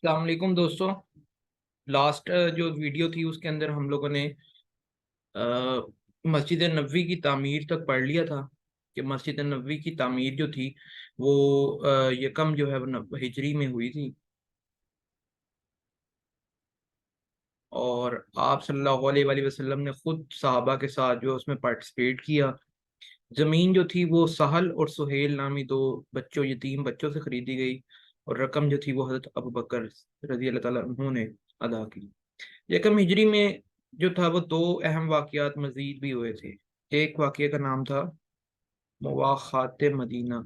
السلام علیکم دوستوں۔ لاسٹ جو ویڈیو تھی اس کے اندر ہم لوگوں نے مسجد نبوی کی تعمیر تک پڑھ لیا تھا کہ مسجد نبوی کی تعمیر جو تھی وہ یکم جو ہے وہ ہجری میں ہوئی تھی، اور آپ صلی اللہ علیہ وآلہ وسلم نے خود صحابہ کے ساتھ جو اس میں پارٹیسپیٹ کیا۔ زمین جو تھی وہ سہل اور سہیل نامی دو بچوں، یتیم بچوں سے خریدی گئی، اور رقم جو تھی وہ حضرت ابو بکر رضی اللہ تعالیٰ عنہ نے ادا کی۔ یکم ہجری میں جو تھا وہ دو اہم واقعات مزید بھی ہوئے تھے۔ ایک واقعے کا نام تھا مواخات مدینہ۔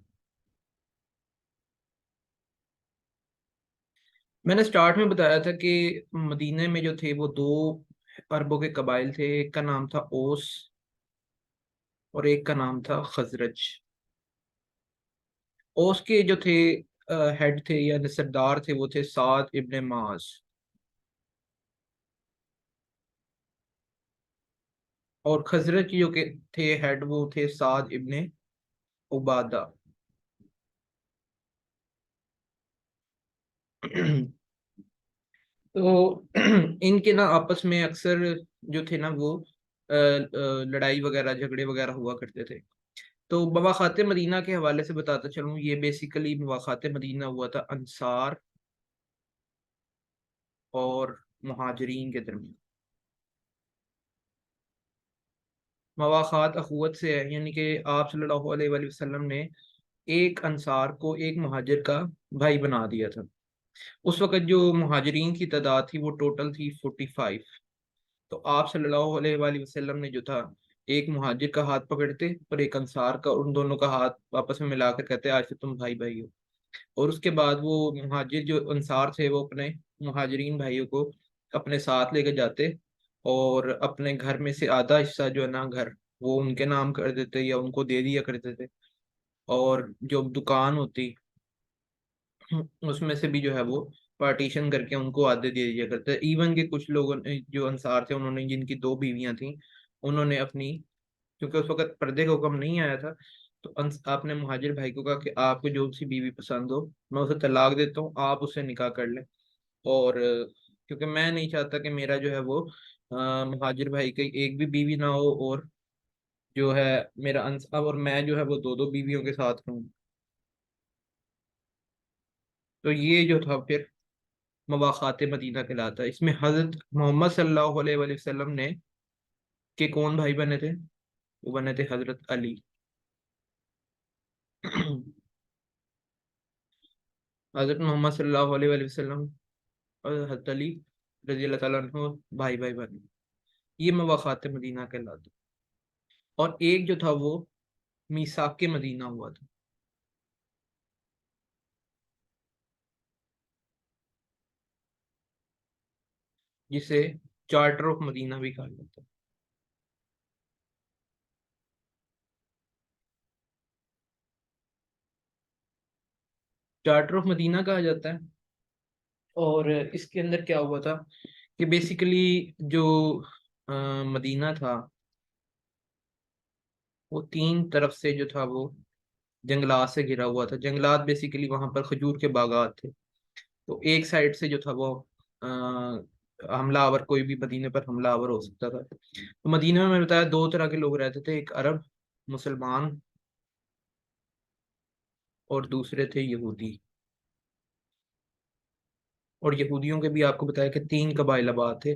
میں نے سٹارٹ میں بتایا تھا کہ مدینہ میں جو تھے وہ دو عربوں کے قبائل تھے، ایک کا نام تھا اوس اور ایک کا نام تھا خزرج۔ اوس کے جو تھے ہیڈ تھے یا سردار تھے وہ تھے سعد ابن معاذ، اور خزرج جو کہ تھے ہیڈ وہ تھے سعد ابن عبادہ۔ تو ان کے نا آپس میں اکثر جو تھے نا وہ لڑائی وغیرہ جھگڑے وغیرہ ہوا کرتے تھے۔ تو مواخات مدینہ کے حوالے سے بتاتا چلوں، یہ بیسیکلی مواخات مدینہ ہوا تھا انصار اور مہاجرین کے درمیان۔ مواخات اخوت سے ہے، یعنی کہ آپ صلی اللہ علیہ وآلہ وسلم نے ایک انصار کو ایک مہاجر کا بھائی بنا دیا تھا۔ اس وقت جو مہاجرین کی تعداد تھی وہ ٹوٹل تھی 45۔ تو آپ صلی اللہ علیہ وآلہ وسلم نے جو تھا ایک مہاجر کا ہاتھ پکڑتے اور ایک انصار کا، ان دونوں کا ہاتھ آپس میں ملا کر کہتے آج سے تم بھائی بھائی ہو۔ اور اس کے بعد وہ مہاجر جو انصار تھے وہ اپنے مہاجرین بھائیوں کو اپنے ساتھ لے کے جاتے، اور اپنے گھر میں سے آدھا حصہ جو ہے نا گھر وہ ان کے نام کر دیتے یا ان کو دے دیا کرتے تھے، اور جو دکان ہوتی اس میں سے بھی جو ہے وہ پارٹیشن کر کے ان کو آدھے دے دیا کرتے۔ ایون کہ کچھ لوگوں نے جو انصار تھے انہوں نے، جن کی دو بیویاں تھیں، انہوں نے اپنی، کیونکہ اس وقت پردے کا حکم نہیں آیا تھا، تو آپ نے مہاجر بھائی کو کہا کہ آپ کو جو سی بیوی پسند ہو میں اسے طلاق دیتا ہوں، آپ اسے نکاح کر لیں۔ اور کیونکہ میں نہیں چاہتا کہ میرا جو ہے وہ مہاجر بھائی کی ایک بھی بیوی نہ ہو، اور جو ہے میرا انصار اور میں جو ہے وہ دو دو بیویوں کے ساتھ ہوں۔ تو یہ جو تھا پھر مواخات مدینہ کہلاتا ہے۔ اس میں حضرت محمد صلی اللہ علیہ وآلہ وسلم نے کہ کون بھائی بنے تھے؟ وہ بنے تھے حضرت علی۔ حضرت محمد صلی اللہ علیہ وآلہ وسلم اور حضرت علی رضی اللہ تعالیٰ عنہ بھائی بھائی بنے، یہ مواخات مدینہ کہلاتا ہے۔ اور ایک جو تھا وہ میثاق مدینہ ہوا تھا، جسے چارٹر آف مدینہ بھی کہا جاتا ہے۔ چارٹر آف مدینہ کہا جاتا ہے، اور اس کے اندر کیا ہوا تھا کہ بیسیکلی جو مدینہ تھا وہ تین طرف سے جو تھا وہ جنگلات سے گھرا ہوا تھا۔ جنگلات بیسیکلی وہاں پر کھجور کے باغات تھے، تو ایک سائڈ سے جو تھا وہ حملہ آور، کوئی بھی مدینے پر حملہ آور ہو سکتا تھا۔ تو مدینہ میں بتایا دو طرح کے لوگ رہتے تھے، ایک عرب مسلمان اور دوسرے تھے یہودی۔ اور یہودیوں کے بھی آپ کو بتایا کہ تین قبائل آباد تھے،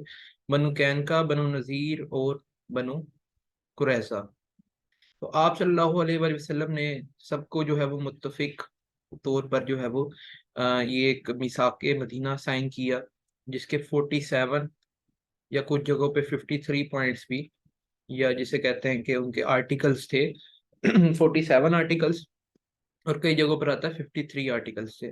بنو کینکا، بنو نذیر اور بنو قریظہ۔ تو آپ صلی اللہ علیہ وآلہ وسلم نے سب کو جو ہے وہ متفق طور پر جو ہے وہ یہ ایک میثاق مدینہ سائن کیا، جس کے 47 یا کچھ جگہوں پہ 53 پوائنٹس بھی، یا جسے کہتے ہیں کہ ان کے آرٹیکلز تھے 47 آرٹیکلز، اور کئی جگہوں پر آتا ہے 53 آرٹیکلز تھے۔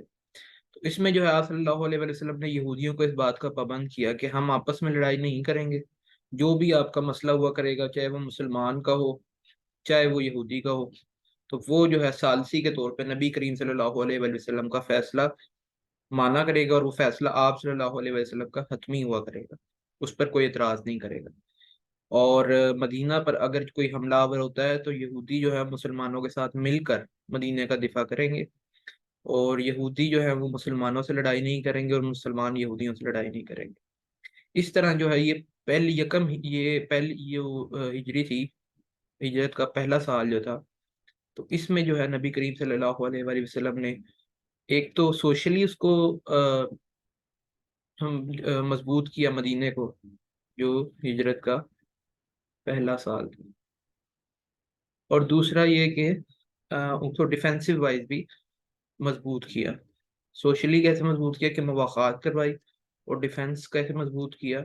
تو اس میں جو ہے آپ صلی اللہ علیہ وآلہ وسلم نے یہودیوں کو اس بات کا پابند کیا کہ ہم آپس میں لڑائی نہیں کریں گے، جو بھی آپ کا مسئلہ ہوا کرے گا، چاہے وہ مسلمان کا ہو چاہے وہ یہودی کا ہو، تو وہ جو ہے ثالثی کے طور پہ نبی کریم صلی اللہ علیہ وآلہ وسلم کا فیصلہ مانا کرے گا، اور وہ فیصلہ آپ صلی اللہ علیہ وسلم کا حتمی ہوا کرے گا، اس پر کوئی اعتراض نہیں کرے گا۔ اور مدینہ پر اگر کوئی حملہ آور ہوتا ہے تو یہودی جو ہے مسلمانوں کے ساتھ مل کر مدینہ کا دفاع کریں گے، اور یہودی جو ہے وہ مسلمانوں سے لڑائی نہیں کریں گے اور مسلمان یہودیوں سے لڑائی نہیں کریں گے. اس طرح جو ہے یہ پہلی ہجری تھی، ہجرت کا پہلا سال جو تھا. تو اس میں جو ہے نبی کریم صلی اللہ علیہ وآلہ وسلم نے ایک تو سوشلی اس کو مضبوط کیا مدینے کو، جو ہجرت کا پہلا سال تھا. اور دوسرا یہ کہ اس کو ڈیفینسو وائز بھی مضبوط کیا. سوشلی کیسے مضبوط کیا کہ مواخات کروائی، اور ڈیفینس کیسے مضبوط کیا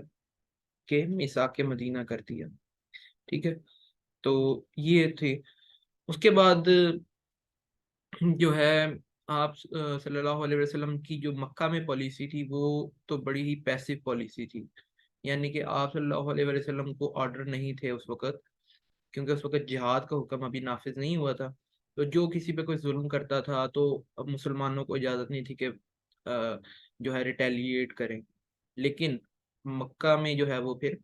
کہ میثاق مدینہ کر دیا. ٹھیک ہے. تو یہ تھی. اس کے بعد جو ہے آپ صلی اللہ علیہ وسلم کی جو مکہ میں پالیسی تھی وہ تو بڑی ہی پیسو پالیسی تھی. یعنی کہ آپ صلی اللہ علیہ وسلم کو آرڈر نہیں تھے اس وقت، کیونکہ اس وقت جہاد کا حکم ابھی نافذ نہیں ہوا تھا. تو جو کسی پہ کوئی ظلم کرتا تھا تو اب مسلمانوں کو اجازت نہیں تھی کہ جو ہے ریٹیلیٹ کریں. لیکن مکہ میں جو ہے وہ پھر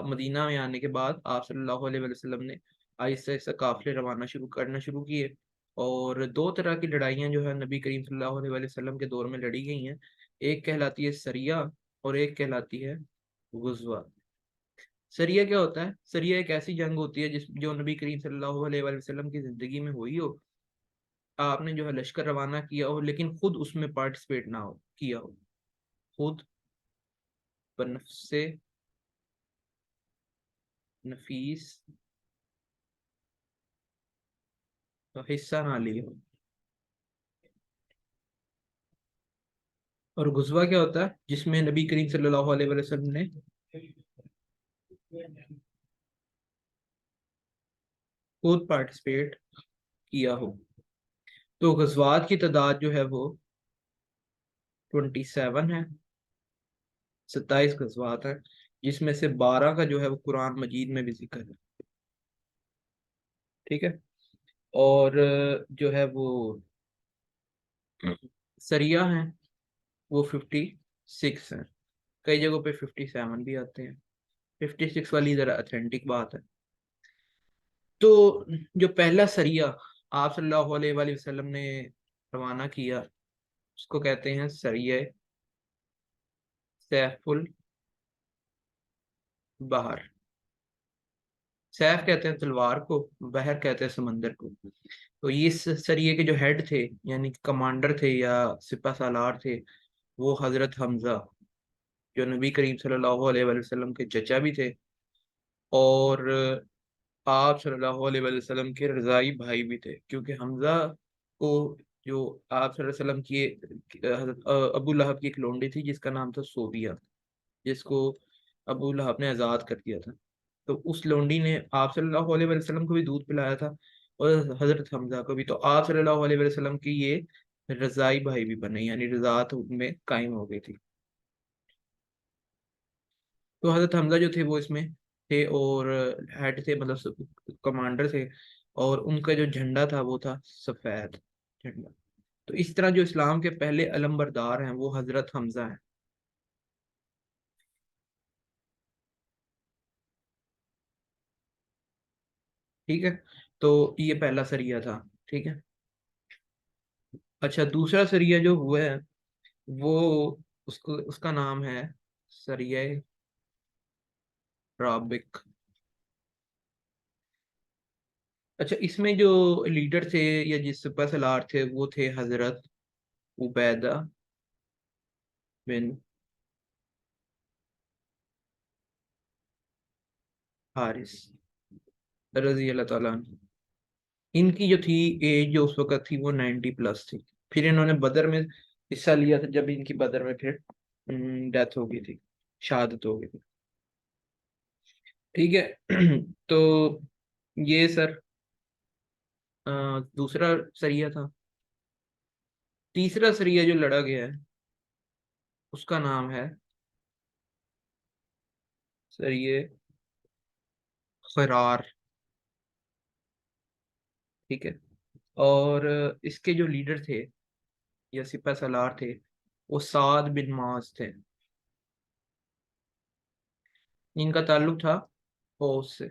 مدینہ میں آنے کے بعد آپ صلی اللہ علیہ وسلم نے آہستہ آہستہ قافلے روانہ کرنا شروع کیے. اور دو طرح کی لڑائیاں جو ہے نبی کریم صلی اللہ علیہ وسلم کے دور میں لڑی گئی ہیں. ایک کہلاتی ہے سریہ اور ایک کہلاتی ہے غزوہ. سریہ کیا ہوتا ہے؟ سریہ ایک ایسی جنگ ہوتی ہے جو نبی کریم صلی اللہ علیہ وسلم کی زندگی میں ہوئی ہو. آپ نے جو ہے لشکر روانہ کیا ہو لیکن خود اس میں پارٹیسپیٹ نہ ہو کیا ہو، خود بنفس نفیس حصہ نہ لی ہو. اور غزوہ کیا ہوتا ہے؟ جس میں نبی کریم صلی اللہ علیہ وسلم نے خود پارٹیسپیٹ کیا ہو. تو غزوات کی تعداد جو ہے وہ 27 ہے، 27 غزوات ہیں، جس میں سے 12 کا جو ہے وہ قرآن مجید میں بھی ذکر ہے. ٹھیک ہے. اور جو ہے وہ سریہ ہیں وہ 56 ہیں. کئی جگہوں پہ 57 بھی آتے ہیں. 56 والی ذرا اتھینٹک بات ہے. تو جو پہلا سریہ آپ صلی اللہ علیہ وآلہ وسلم نے روانہ کیا اس کو کہتے ہیں سریہ سیف البحر. سیف کہتے ہیں تلوار کو، بحر کہتے ہیں سمندر کو. تو یہ سریے کے جو ہیڈ تھے یعنی کمانڈر تھے یا سپہ سالار تھے وہ حضرت حمزہ، جو نبی کریم صلی اللہ علیہ وآلہ وسلم کے چچا بھی تھے اور آپ صلی اللہ علیہ وآلہ وسلم کے رضائی بھائی بھی تھے. کیونکہ حمزہ کو جو آپ صلی اللہ علیہ وسلم کی حضرت ابو لہب کی ایک لونڈی تھی جس کا نام تھا صوبیہ، جس کو ابو لہب نے آزاد کر دیا تھا. تو اس لونڈی نے آپ صلی اللہ علیہ وسلم کو بھی دودھ پلایا تھا اور حضرت حمزہ کو بھی. تو آپ صلی اللہ علیہ وسلم کی یہ رضائی بھائی بھی بنے، یعنی رضاعت ان میں قائم ہو گئی تھی. تو حضرت حمزہ جو تھے وہ اس میں تھے اور ہیڈ تھے، مطلب کمانڈر تھے. اور ان کا جو جھنڈا تھا وہ تھا سفید جھنڈا. تو اس طرح جو اسلام کے پہلے علم بردار ہیں وہ حضرت حمزہ ہیں. ٹھیک ہے. تو یہ پہلا سریہ تھا. ٹھیک ہے. اچھا، دوسرا سریہ جو ہوا ہے وہ اس کا نام ہے سریہ رابق. اچھا، اس میں جو لیڈر تھے یا جس سپہ سالار تھے وہ تھے حضرت عبیدہ بن حارث رضی اللہ تعالیٰ عنہ. ان کی جو تھی ایج جو اس وقت تھی وہ 90+ تھی. پھر انہوں نے بدر میں حصہ لیا تھا جب ان کی بدر میں پھر ڈیتھ ہو گئی تھی، شہادت ہو گئی تھی. ٹھیک ہے. تو یہ سر دوسرا سریہ تھا. تیسرا سریہ جو لڑا گیا ہے اس کا نام ہے سریہ فرار. ٹھیک ہے. اور اس کے جو لیڈر تھے یا سپہ سالار تھے وہ سعد بن معاذ تھے. ان کا تعلق تھا اوس سے.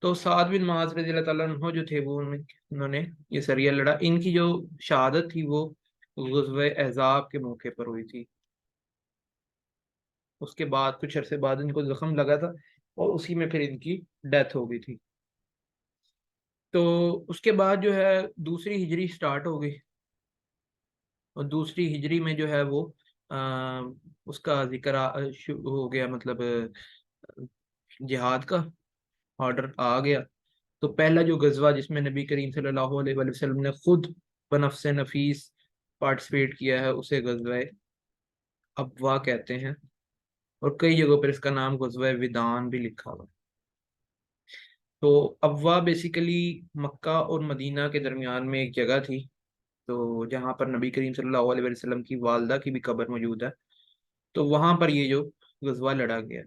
تو سعد بن معاذ رضی اللہ تعالیٰ عنہ جو تھے وہ انہوں نے یہ سریہ لڑا. ان کی جو شہادت تھی وہ غزوہ احزاب کے موقع پر ہوئی تھی. اس کے بعد کچھ عرصے بعد ان کو زخم لگا تھا اور اسی میں پھر ان کی ڈیتھ ہو گئی تھی. تو اس کے بعد جو ہے دوسری ہجری سٹارٹ ہو گئی، اور دوسری ہجری میں جو ہے وہ اس کا ذکر ہو گیا، مطلب جہاد کا آرڈر آ گیا. تو پہلا جو غزوہ جس میں نبی کریم صلی اللہ علیہ وآلہ وسلم نے خود بنفس نفیس پارٹیسپیٹ کیا ہے اسے غزوہ ابوا کہتے ہیں، اور کئی جگہوں پر اس کا نام غزوہ ودان بھی لکھا ہوا ہے. تو ابوا بیسیکلی مکہ اور مدینہ کے درمیان میں ایک جگہ تھی، تو جہاں پر نبی کریم صلی اللہ علیہ وسلم کی والدہ کی بھی قبر موجود ہے. تو وہاں پر یہ جو غزوہ لڑا گیا،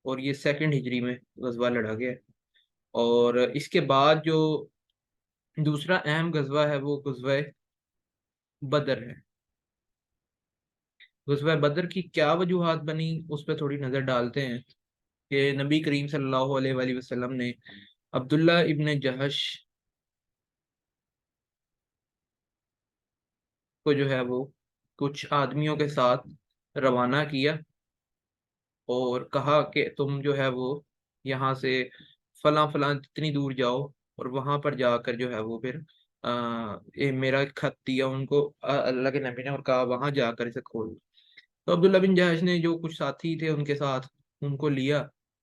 اور یہ سیکنڈ ہجری میں غزوہ لڑا گیا. اور اس کے بعد جو دوسرا اہم غزوہ ہے وہ غزوہ بدر ہے. غزوہ بدر کی کیا وجوہات بنی اس پہ تھوڑی نظر ڈالتے ہیں کہ نبی کریم صلی اللہ علیہ وآلہ وسلم نے عبداللہ ابن جہش کو جو ہے وہ کچھ آدمیوں کے ساتھ روانہ کیا اور کہا کہ تم جو ہے وہ یہاں سے فلاں فلاں اتنی دور جاؤ، اور وہاں پر جا کر جو ہے وہ پھر میرا ایک خط دیا ان کو اللہ کے نبی نے، اور کہا وہاں جا کر اسے کھول. تو عبداللہ بن جہش نے جو کچھ ساتھی تھے ان کے ساتھ ان کو لیا،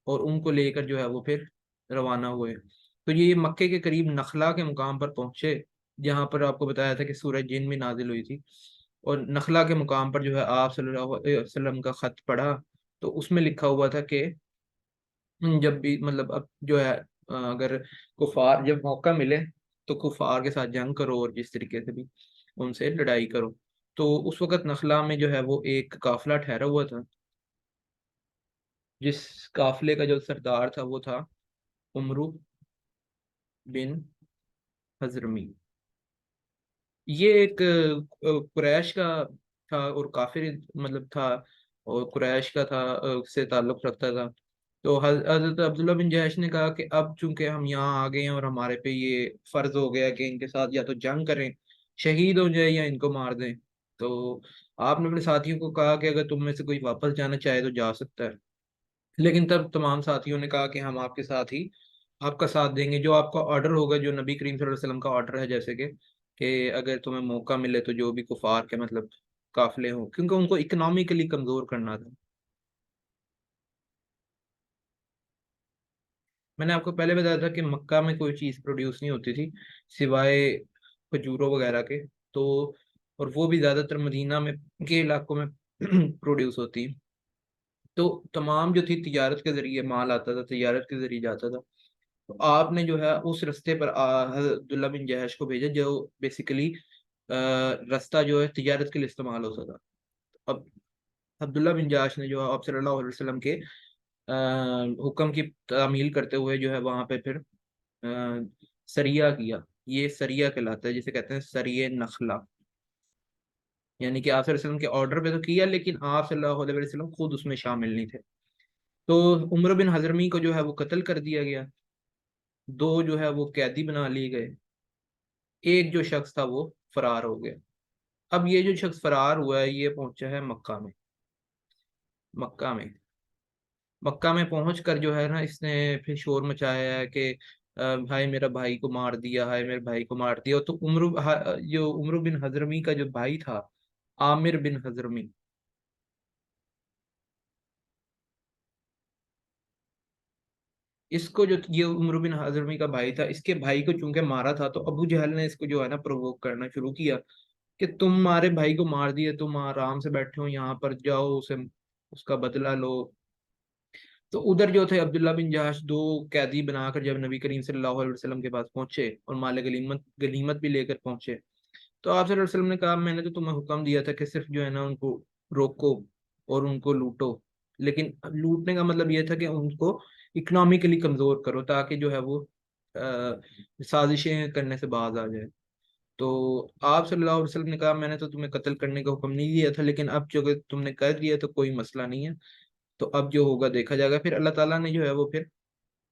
اور ان کو لے کر جو ہے وہ پھر روانہ ہوئے. تو یہ مکے کے قریب نخلا کے مقام پر پہنچے، جہاں پر آپ کو بتایا تھا کہ سورہ جن بھی نازل ہوئی تھی. اور نخلا کے مقام پر جو ہے آپ صلی اللہ علیہ وسلم کا خط پڑھا، تو اس میں لکھا ہوا تھا کہ جب بھی مطلب اب جو ہے اگر کفار جب موقع ملے تو کفار کے ساتھ جنگ کرو، اور جس طریقے سے بھی ان سے لڑائی کرو. تو اس وقت نخلا میں جو ہے وہ ایک قافلہ ٹھہرا ہوا تھا، جس قافلے کا جو سردار تھا وہ تھا عمرو بن حضرمی. یہ ایک قریش کا تھا اور کافر مطلب تھا، اور قریش کا تھا، سے تعلق رکھتا تھا. تو حضرت عبداللہ بن جہش نے کہا کہ اب چونکہ ہم یہاں آ گئے ہیں اور ہمارے پہ یہ فرض ہو گیا کہ ان کے ساتھ یا تو جنگ کریں، شہید ہو جائے، یا ان کو مار دیں. تو آپ نے اپنے ساتھیوں کو کہا کہ اگر تم میں سے کوئی واپس جانا چاہے تو جا سکتا ہے. لیکن تب تمام ساتھیوں نے کہا کہ ہم آپ کے ساتھ ہی آپ کا ساتھ دیں گے، جو آپ کا آرڈر ہوگا، جو نبی کریم صلی اللہ علیہ وسلم کا آرڈر ہے، جیسے کہ اگر تمہیں موقع ملے تو جو بھی کفار کے مطلب قافلے ہوں، کیونکہ ان کو اکنامکلی کمزور کرنا تھا. میں نے آپ کو پہلے بتایا تھا کہ مکہ میں کوئی چیز پروڈیوس نہیں ہوتی تھی سوائے کھجوروں وغیرہ کے. تو اور وہ بھی زیادہ تر مدینہ میں کے علاقوں میں پروڈیوس ہوتی. تو تمام جو تھی تجارت کے ذریعے مال آتا تھا، تجارت کے ذریعے جاتا تھا. تو آپ نے جو ہے اس رستے پر حضرت عبداللہ بن جہش کو بھیجا، جو بیسیکلی رستہ جو ہے تجارت کے لیے استعمال ہوتا تھا. اب عبداللہ بن جہش نے جو آپ صلی اللہ علیہ وسلم کے حکم کی تعمیل کرتے ہوئے جو ہے وہاں پہ پھر سریہ کیا. یہ سریہ کہلاتا ہے، جسے کہتے ہیں سریہ نخلا. یعنی کہ آپ صلی اللہ علیہ وسلم کے آرڈر پہ تو کیا، لیکن آپ صلی اللہ علیہ وسلم خود اس میں شامل نہیں تھے. تو عمر بن حضرمی کو جو ہے وہ قتل کر دیا گیا، دو جو ہے وہ قیدی بنا لیے گئے، ایک جو شخص تھا وہ فرار ہو گیا. اب یہ جو شخص فرار ہوا ہے یہ پہنچا ہے مکہ میں. مکہ میں مکہ میں پہنچ کر جو ہے نا اس نے پھر شور مچایا ہے کہ بھائی میرا بھائی کو مار دیا ہے، میرے بھائی کو مار دیا. تو جو عمرو بن حضرمی کا جو بھائی تھا، عامر بن حضرمی، اس کو جو یہ عمرو بن حضرمی کا بھائی تھا، اس کے بھائی کو چونکہ مارا تھا، تو ابو جہل نے اس کو جو ہے نا پرووک کرنا شروع کیا کہ تم ہمارے بھائی کو مار دیے، تم آرام سے بیٹھے ہو یہاں پر، جاؤ اسے اس کا بدلہ لو. تو ادھر جو تھے عبداللہ بن جہش دو قیدی بنا کر جب نبی کریم صلی اللہ علیہ وسلم کے پاس پہنچے اور مال غنیمت بھی لے کر پہنچے، تو آپ صلی اللہ علیہ وسلم نے کہا میں نے تو تمہیں حکم دیا تھا کہ صرف جو ہے نا ان کو روکو اور ان کو لوٹو. لیکن لوٹنے کا مطلب یہ تھا کہ ان کو اکنامکلی کمزور کرو تاکہ جو ہے وہ سازشیں کرنے سے باز آ جائے. تو آپ صلی اللہ علیہ وسلم نے کہا میں نے تو تمہیں قتل کرنے کا حکم نہیں دیا تھا، لیکن اب جو کہ تم نے کر دیا تو کوئی مسئلہ نہیں ہے، تو اب جو ہوگا دیکھا جائے گا. پھر اللہ تعالیٰ نے جو ہے وہ پھر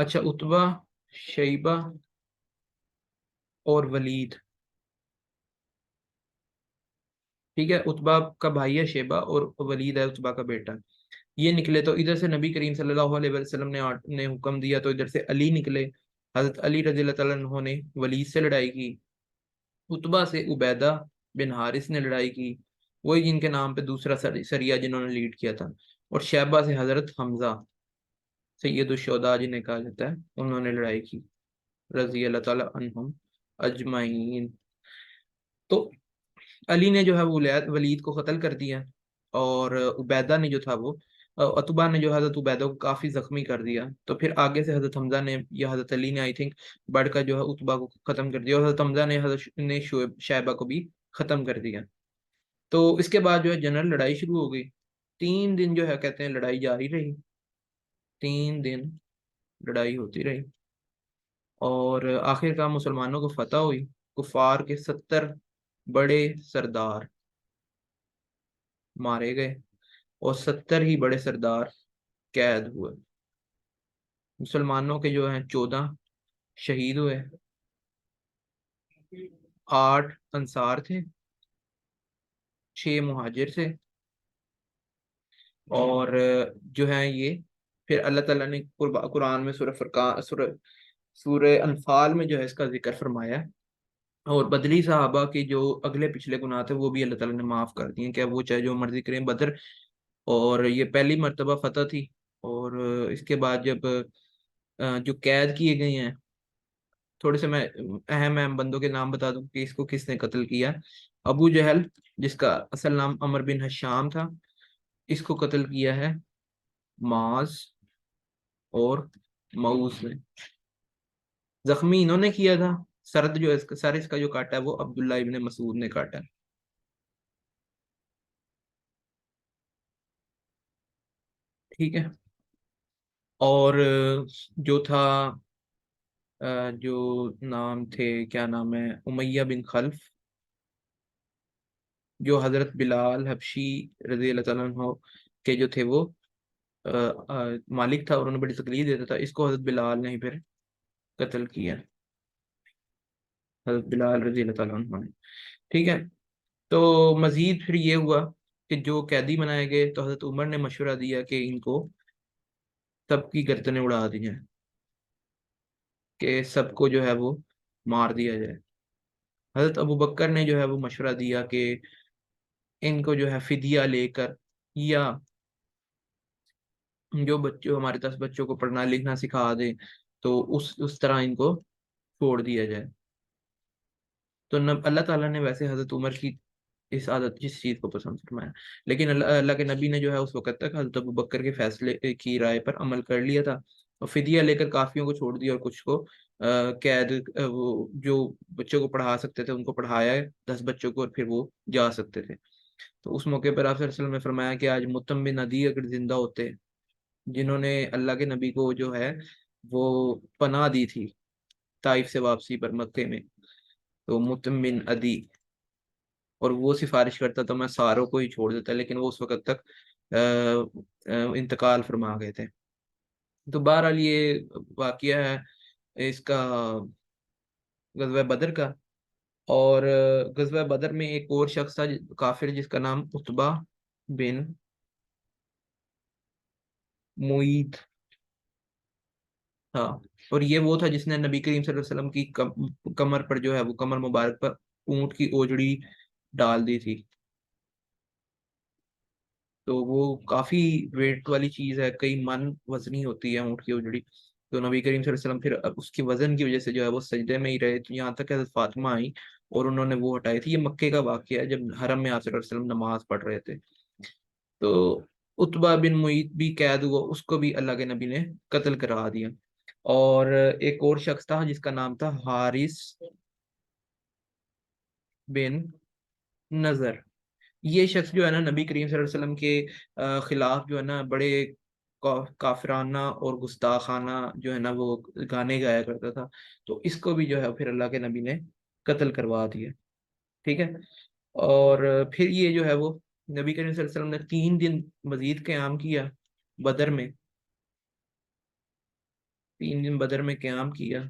اچھا، اتبا، شیبہ اور ولید. ٹھیک ہے، اتبا کا بھائی ہے شیبہ اور ولید ہے اتبا کا بیٹا. یہ نکلے تو ادھر سے نبی کریم صلی اللہ علیہ وسلم نے حکم دیا تو ادھر سے علی نکلے. حضرت علی رضی اللہ تعالیٰ عنہ نے ولید سے لڑائی کی. اتبا سے عبیدہ بن حارث نے لڑائی کی، وہی جن کے نام پہ دوسرا سریہ جنہوں نے لیڈ کیا تھا. اور شیبہ سے حضرت حمزہ سید الشہداء جنہیں کہا جاتا ہے، انہوں نے لڑائی کی رضی اللہ تعالیٰ عنہم اجمعین. تو علی نے جو ہے وہ ولید کو قتل کر دیا، اور عبیدہ نے جو تھا وہ اتبا نے جو حضرت عبیدہ کو کافی زخمی کر دیا. تو پھر آگے سے حضرت حمزہ نے یا حضرت علی نے آئی تھنک بڑھ کر جو ہے اتبا کو ختم کر دیا، اور حضرت حمزہ نے شیبہ کو بھی ختم کر دیا. تو اس کے بعد جو ہے جنرل لڑائی شروع ہو گئی. 3 دن جو ہے کہتے ہیں لڑائی جاری رہی. 3 دن لڑائی ہوتی رہی، اور آخر کار مسلمانوں کو فتح ہوئی. کفار کے 70 بڑے سردار مارے گئے، اور 70 ہی بڑے سردار قید ہوئے. مسلمانوں کے جو ہیں 14 شہید ہوئے، 8 انصار تھے، 6 مہاجر تھے. اور جو ہیں یہ پھر اللہ تعالیٰ نے قرآن میں سورہ فرقان سورہ انفال میں جو ہے اس کا ذکر فرمایا. اور بدری صحابہ کے جو اگلے پچھلے گناہ تھے وہ بھی اللہ تعالیٰ نے معاف کر دیے کہ وہ چاہے جو مرضی کریں. بدر اور یہ پہلی مرتبہ فتح تھی. اور اس کے بعد جب جو قید کیے گئے ہیں، تھوڑے سے میں اہم اہم بندوں کے نام بتا دوں کہ اس کو کس نے قتل کیا. ابو جہل، جس کا اصل نام عمر بن حشام تھا، اس کو قتل کیا ہے معاذ اور معوذ نے. زخمی انہوں نے کیا تھا. سرد جو سر اس کا جو کاٹا ہے وہ عبداللہ ابن مسعود نے کاٹا ہے. ٹھیک ہے. اور جو تھا جو نام تھے، کیا نام ہے، امیہ بن خلف، جو حضرت بلال حبشی رضی اللہ تعالیٰ عنہ کے جو تھے وہ مالک تھا، اور انہوں نے بڑی تکلیف دیتا تھا. اس کو حضرت بلال نے ہی پھر قتل کیا، حضرت بلال رضی اللہ تعالیٰ عنہ نے. ٹھیک ہے. تو مزید پھر یہ ہوا کہ جو قیدی بنائے گئے تو حضرت عمر نے مشورہ دیا کہ ان کو سب کی گردنیں اڑا دی جائیں، کہ سب کو جو ہے وہ مار دیا جائے. حضرت ابو بکر نے جو ہے وہ مشورہ دیا کہ ان کو جو ہے فدیہ لے کر، یا جو بچوں ہمارے 10 بچوں کو پڑھنا لکھنا سکھا دے تو اس طرح ان کو چھوڑ دیا جائے. تو اللہ تعالیٰ نے ویسے حضرت عمر کی اس عادت جس چیز کو پسند فرمایا، لیکن اللہ کے نبی نے جو ہے اس وقت تک حضرت ابو بکر کے فیصلے کی رائے پر عمل کر لیا تھا، اور فدیہ لے کر کافیوں کو چھوڑ دیا، اور کچھ کو قید وہ جو بچوں کو پڑھا سکتے تھے ان کو پڑھایا ہے، 10 بچوں کو، اور پھر وہ جا سکتے تھے. تو اس موقع پر آپ صلی اللہ علیہ وسلم نے فرمایا کہ آج متم بن عدی اگر زندہ ہوتے، جنہوں نے اللہ کے نبی کو جو ہے وہ پناہ دی تھی طائف سے واپسی پر مکے میں، تو متم بن عدی، اور وہ سفارش کرتا تو میں ساروں کو ہی چھوڑ دیتا، لیکن وہ اس وقت تک انتقال فرما گئے تھے. تو بہرحال یہ واقعہ ہے اس کا، غزوہ بدر کا. اور غزوہ بدر میں ایک اور شخص تھا کافر، جس کا نام اتبا بن معیط تھا. اور یہ وہ تھا جس نے نبی کریم صلی اللہ علیہ وسلم کی کمر پر جو ہے وہ کمر مبارک پر اونٹ کی اوجڑی ڈال دی تھی. تو وہ کافی ویٹ والی چیز ہے، کئی من وزنی ہوتی ہے اونٹ کی اجڑی. تو نبی کریم صلی اللہ علیہ وسلم پھر اس کی وزن کی وجہ سے جو ہے وہ سجدے میں ہی رہے، تو یہاں تک کہ حضرت فاطمہ آئی اور انہوں نے وہ ہٹائی تھی. یہ مکے کا واقعہ ہے جب حرم میں آپ صلی اللہ علیہ وسلم نماز پڑھ رہے تھے. تو اتبا بن معیط بھی قید ہوا، اس کو بھی اللہ کے نبی نے قتل کرا دیا. اور ایک اور شخص تھا جس کا نام تھا حارث بن نظر. یہ شخص جو ہے نا نبی کریم صلی اللہ علیہ وسلم کے خلاف جو ہے نا بڑے کافرانہ اور گستاخانہ جو ہے نا وہ گانے گایا کرتا تھا. تو اس کو بھی جو ہے پھر اللہ کے نبی نے قتل کروا دیا. ٹھیک ہے. اور پھر یہ جو ہے وہ نبی کریم صلی اللہ علیہ وسلم نے 3 دن مزید قیام کیا بدر میں. 3 دن بدر میں قیام کیا،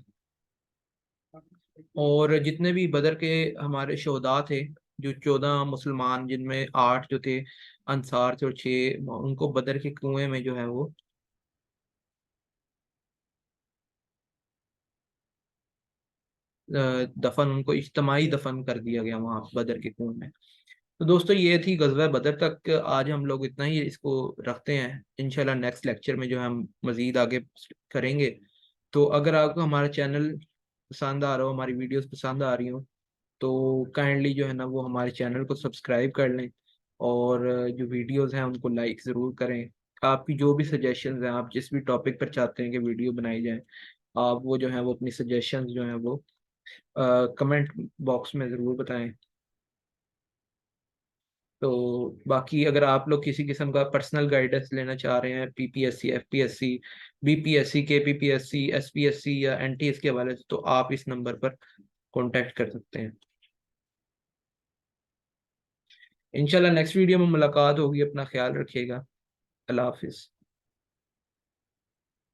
اور جتنے بھی بدر کے ہمارے شہداء تھے، جو 14 مسلمان، جن میں 8 جو تھے انصار تھے اور 6، ان کو بدر کے کنویں میں جو ہے وہ دفن، ان کو اجتماعی دفن کر دیا گیا وہاں بدر کے کنویں میں۔ تو دوستو یہ تھی غزوہ بدر تک، آج ہم لوگ اتنا ہی اس کو رکھتے ہیں، انشاءاللہ نیکسٹ لیکچر میں جو ہے ہم مزید آگے کریں گے۔ تو اگر آپ کو ہمارا چینل پسند آ رہا ہو، ہماری ویڈیوز پسند آ رہی ہوں، تو کائنڈلی جو ہے نا وہ ہمارے چینل کو سبسکرائب کر لیں، اور جو ویڈیوز ہیں ان کو لائک ضرور کریں۔ آپ کی جو بھی سجیشنز ہیں، آپ جس بھی ٹاپک پر چاہتے ہیں کہ ویڈیو بنائی جائیں، آپ وہ جو ہیں وہ اپنی سجیشنز جو ہیں وہ کمنٹ باکس میں ضرور بتائیں۔ تو باقی اگر آپ لوگ کسی قسم کا پرسنل گائیڈنس لینا چاہ رہے ہیں P P S C, F P S C, B P S C, K P P S C, S P S C یا این ٹی ایس کے حوالے سے، تو آپ اس نمبر پر کانٹیکٹ کر سکتے ہیں۔ انشاءاللہ نیکسٹ ویڈیو میں ملاقات ہوگی، اپنا خیال رکھیے گا، اللہ حافظ۔